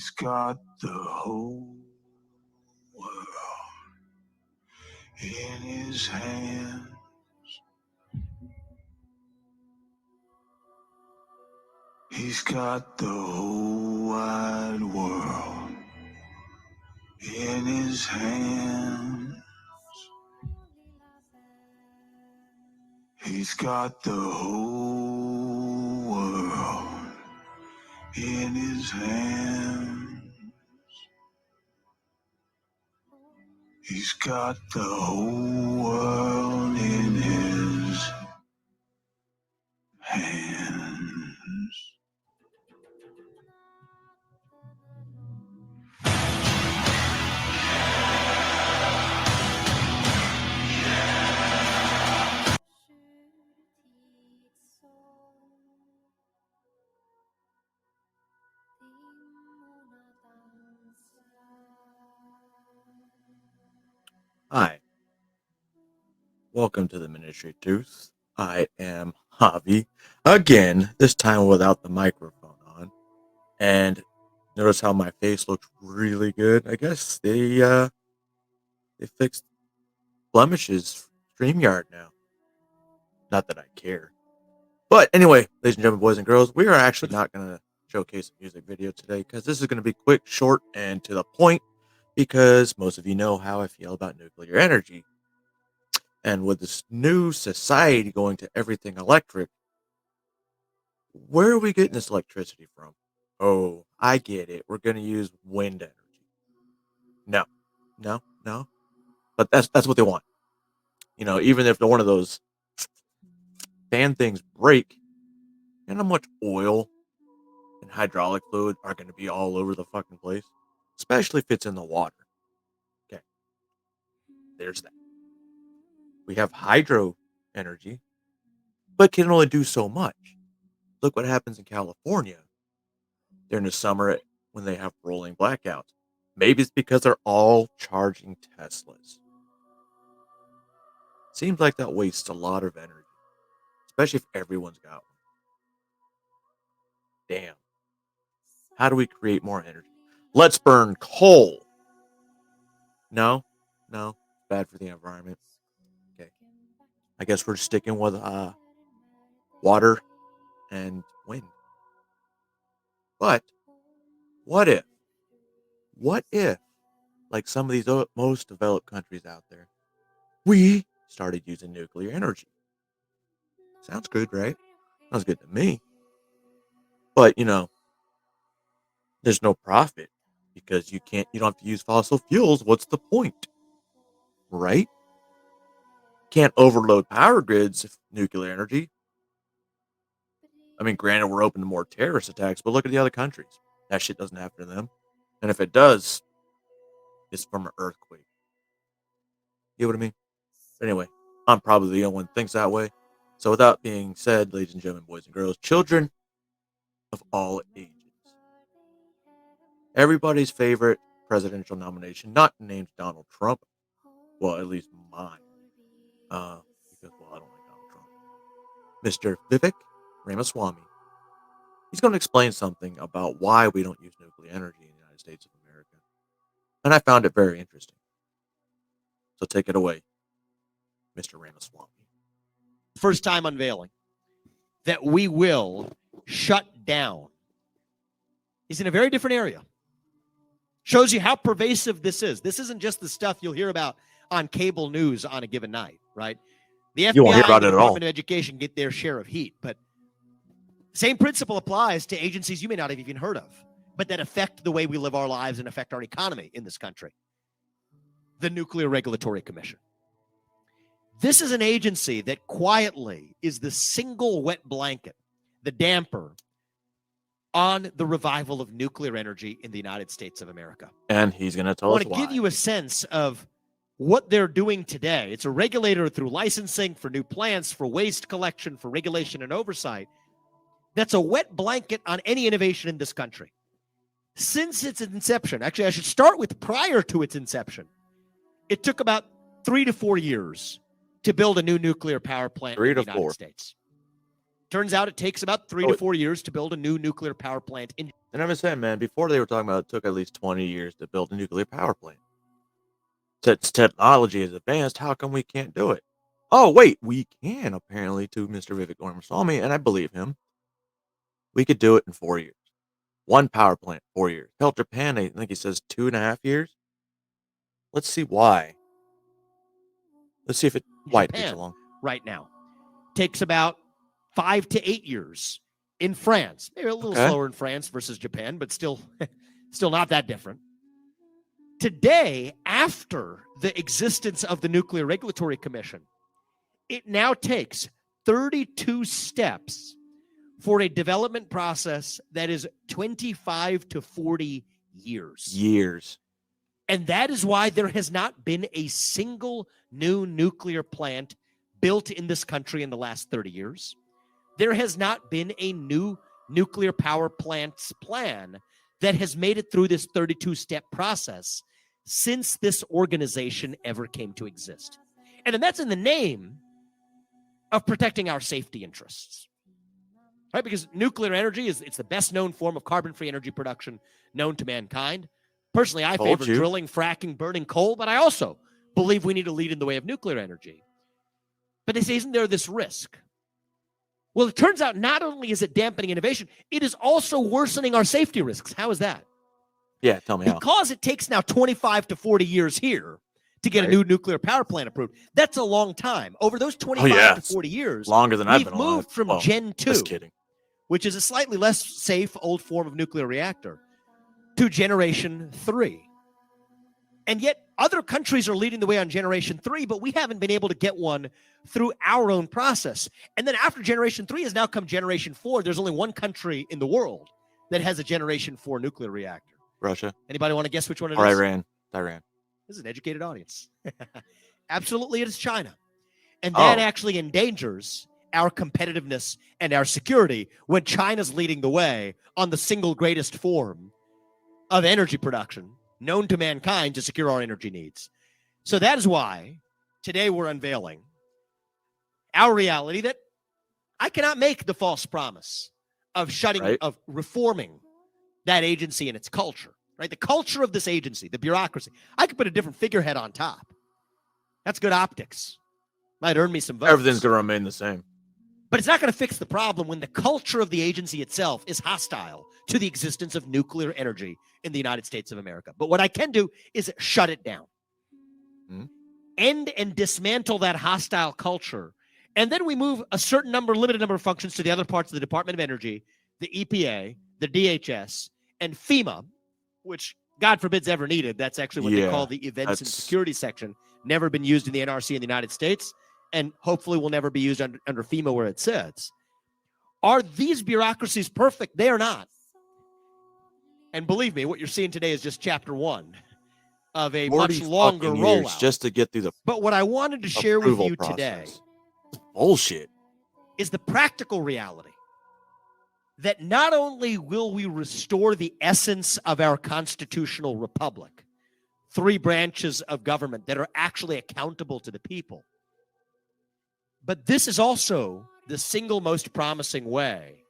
He's got the whole world in his hand. He's got the whole wide world in his hands. He's got the whole world in his hands. He's got the whole world in his hands. Hi, welcome to the Ministry of Truth. I am Javi, again, this time without the microphone on. And notice how my face looks really good. I guess they fixed blemishes StreamYard now. Not that I care. But anyway, ladies and gentlemen, boys and girls, we are actually not going to showcase a music video today because this is going to be quick, short, and to the point because most of you know how I feel about nuclear energy. And with this new society going to everything electric, where are we getting this electricity from? Oh, I get it. We're going to use wind energy. No, no. But that's what they want. You know, even if one of those fan things break, you know how much oil and hydraulic fluid are going to be all over the fucking place? Especially if it's in the water. Okay, there's that. We have hydro energy, but can only do so much. Look what happens in California during the summer when they have rolling blackouts. Maybe it's because they're all charging Teslas. Seems like that wastes a lot of energy, especially if everyone's got one. Damn. How do we create more energy? Let's burn coal. No, bad for the environment. Okay. I guess we're sticking with water and wind. But what if, like some of these most developed countries out there, we started using nuclear energy? Sounds good, right? Sounds good to me. But, there's no profit because you don't have to use fossil fuels. What's the point? Right? Can't overload power grids if nuclear energy. I mean, granted, we're open to more terrorist attacks, but look at the other countries. That shit doesn't happen to them. And if it does, it's from an earthquake. You know what I mean? But anyway, I'm probably the only one who thinks that way. So without being said, ladies and gentlemen, boys and girls, children of all ages, everybody's favorite presidential nomination, not named Donald Trump. Well, at least mine. Because, I don't like Donald Trump. Mr. Vivek Ramaswamy. He's going to explain something about why we don't use nuclear energy in the United States of America. And I found it very interesting. So take it away, Mr. Ramaswamy. First time unveiling that we will shut down is in a very different area. Shows you how pervasive this is. This isn't just the stuff you'll hear about on cable news on a given night, right? The You won't hear FBI about and the it at all. Department of Education get their share of heat, but same principle applies to agencies you may not have even heard of, but that affect the way we live our lives and affect our economy in this country. The Nuclear Regulatory Commission. This is an agency that quietly is the single wet blanket, the damper on the revival of nuclear energy in the United States of America. And he's going to tell I us want why. to give you a sense of what they're doing today. It's a regulator through licensing for new plants, for waste collection, for regulation and oversight. That's a wet blanket on any innovation in this country. Since its inception, actually, I should start with prior to its inception. It took about 3 to 4 years to build a new nuclear power plant in the United States. Turns out it takes about 3 to 4 years to build a new nuclear power plant in And I'm just saying, man, before they were talking about it took at least 20 years to build a nuclear power plant. Since technology is advanced, how come we can't do it? Oh, wait, we can, apparently, to Mr. Vivek Ramaswamy, and I believe him. We could do it in 4 years. One power plant, 4 years. Hell, Japan, I think he says 2.5 years. Let's see why. Let's see why it takes so Japan long. right now takes about 5 to 8 years. In France, maybe a little Okay. slower in France versus Japan, but still not that different. Today, after the existence of the Nuclear Regulatory Commission, it now takes 32 steps for a development process that is 25 to 40 years. And that is why there has not been a single new nuclear plant built in this country in the last 30 years. There has not been a new nuclear power plants plan that has made it through this 32-step process since this organization ever came to exist. And that's in the name of protecting our safety interests. Right? Because nuclear energy it's the best known form of carbon-free energy production known to mankind. Personally, I favor drilling, fracking, burning coal, but I also believe we need to lead in the way of nuclear energy. But they say, isn't there this risk? Well, it turns out not only is it dampening innovation, it is also worsening our safety risks. How is that? Yeah, tell me how. Because it takes now 25 to 40 years here to get a new nuclear power plant approved. That's a long time. Over those 25 to 40 years, longer than I've been we've moved from Gen 2, just kidding, which is a slightly less safe old form of nuclear reactor, to Generation 3. And yet other countries are leading the way on Generation 3, but we haven't been able to get one through our own process. And then after Generation 3 has now come Generation 4. There's only one country in the world that has a Generation 4 nuclear reactor. Russia. Anybody want to guess which one it is? Iran. This is an educated audience. Absolutely, it is China. And that actually endangers our competitiveness and our security when China's leading the way on the single greatest form of energy production known to mankind to secure our energy needs. So that is why today we're unveiling our reality that I cannot make the false promise of of reforming that agency and its culture, right? The culture of this agency, the bureaucracy. I could put a different figurehead on top. That's good optics. Might earn me some votes. Everything's going to remain the same. But it's not going to fix the problem when the culture of the agency itself is hostile to the existence of nuclear energy in the United States of America. But what I can do is shut it down. End and dismantle that hostile culture. And then we move a limited number of functions to the other parts of the Department of Energy, the EPA, the DHS, and FEMA, which God forbids ever needed. That's actually what they call the Events and Security Section. Never been used in the NRC in the United States, and hopefully will never be used under FEMA where it sits. Are these bureaucracies perfect? They are not. And believe me, what you're seeing today is just chapter 1 of a much longer rollout. Just to get through the But what I wanted to share with you today bullshit is the practical reality that not only will we restore the essence of our constitutional republic, 3 branches of government that are actually accountable to the people, but this is also the single most promising way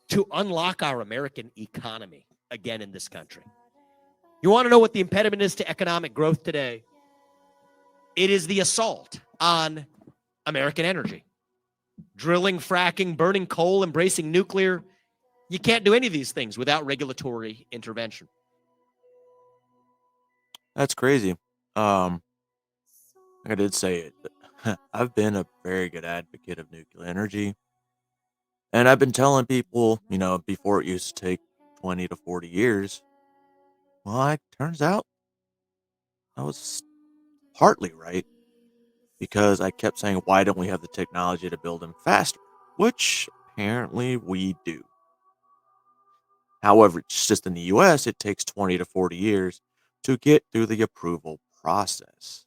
to unlock our American economy again in this country. You want to know what the impediment is to economic growth today? It is the assault on American energy. Drilling, fracking, burning coal, embracing nuclear. You can't do any of these things without regulatory intervention. That's crazy. Like I did say it, but I've been a very good advocate of nuclear energy. And I've been telling people, before it used to take 20 to 40 years. Well, it turns out I was partly right, because I kept saying, why don't we have the technology to build them faster? Which apparently we do. However, it's just in the US, it takes 20 to 40 years to get through the approval process.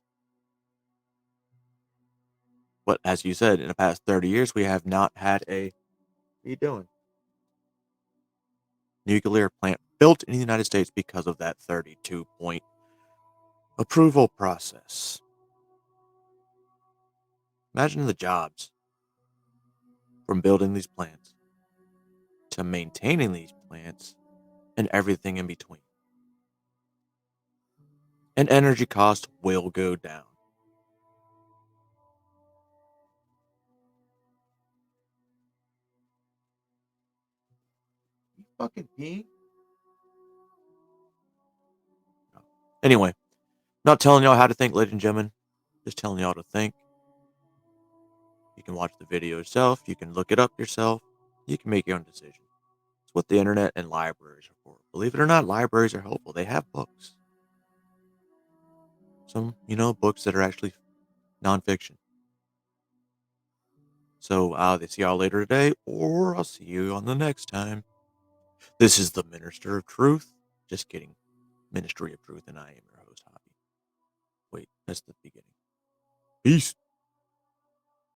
But as you said, in the past 30 years, we have not had a nuclear plant built in the United States because of that 32-point approval process. Imagine the jobs from building these plants to maintaining these plants and everything in between. And energy costs will go down. You fucking peeing? No. Anyway, not telling y'all how to think, ladies and gentlemen. Just telling y'all to think. You can watch the video yourself. You can look it up yourself. You can make your own decision. It's what the internet and libraries are for. Believe it or not, libraries are helpful. They have books. Some, books that are actually nonfiction. So I'll see y'all later today, or I'll see you on the next time. This is the Minister of Truth. Just kidding. Ministry of Truth, and I am your host, Hobby. Wait, that's the beginning. Peace.